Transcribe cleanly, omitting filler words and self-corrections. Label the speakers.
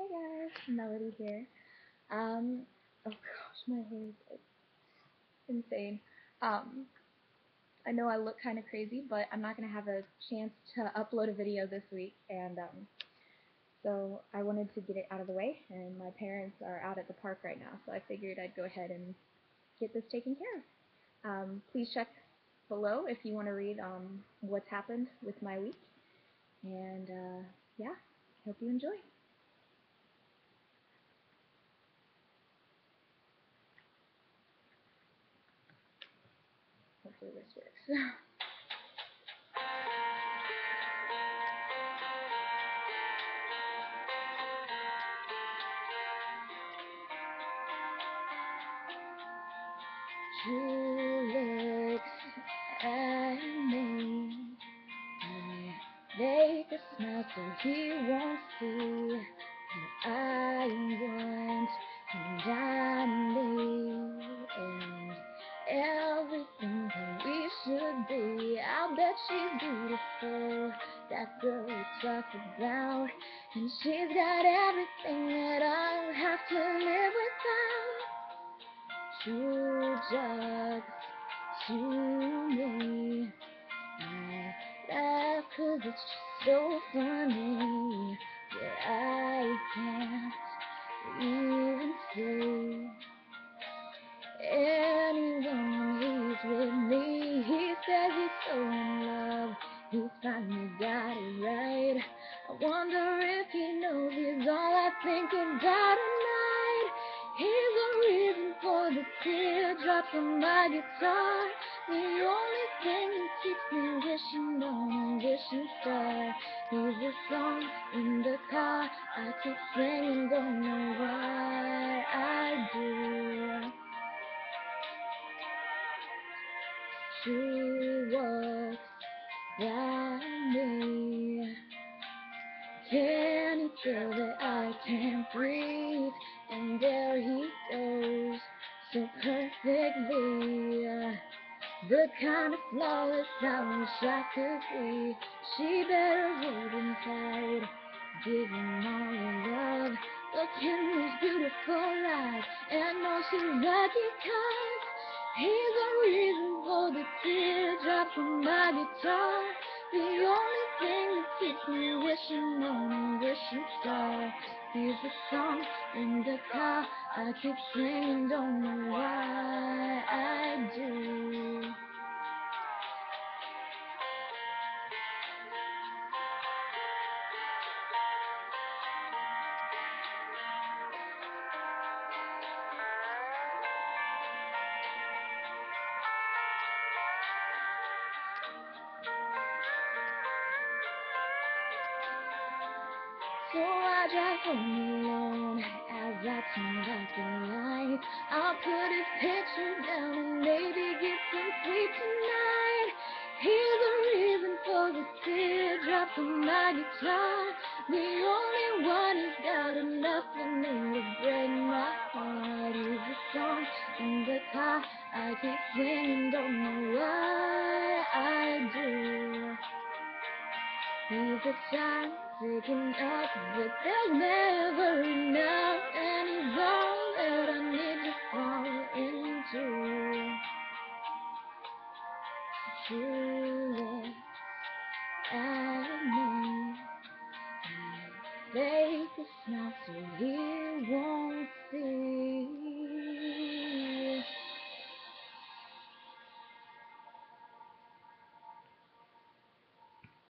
Speaker 1: guys, Melody here. Oh gosh, my hair is insane. Um, I know I look kind of crazy, but I'm not gonna have a chance to upload a video this week, and so I wanted to get it out of the way. And my parents are out at the park right now, so I figured I'd go ahead and get this taken care of. Please check below if you want to read what's happened with my week, and yeah, hope you enjoy. Hopefully this works. She looks at me, make a smile so he won't see what I want, and I need, and everything that we should be. I'll bet she's beautiful, that girl you talk about, and she's got everything that I'll have to live without. True jokes to me, I laugh 'cause it's just so funny, but I can't even say anyone he's with me. He says he's so in love, he finally got it right. I wonder if he knows he's all I think about at night. He's the reason for the teardrops on my guitar, the only thing that keeps me wishing on a wishing star. He's the song in the car I keep singing, don't know why I do. She walks by me. Can you tell that I can't breathe? And there he goes, so perfectly. The kind of flawless I wish I could be. She better hold him tight, give him all her love. Look in these beautiful eyes, and I know she's lucky 'cause he's the reason for the teardrops on my guitar, the only thing that keeps me wishing on a wishing star. He's the song in the car I keep singing, don't know why I do. So I drive home alone as I turn back the light. I'll put his picture down and maybe get some sleep tonight. He's the reason for the teardrops on my guitar, the only one who's got enough for me to break my heart. He's the song in the car I keep singing, don't know why I do. He's a time taken up, but there's never enough, and he's all that I need to fall into. True love at me, fake a smile so he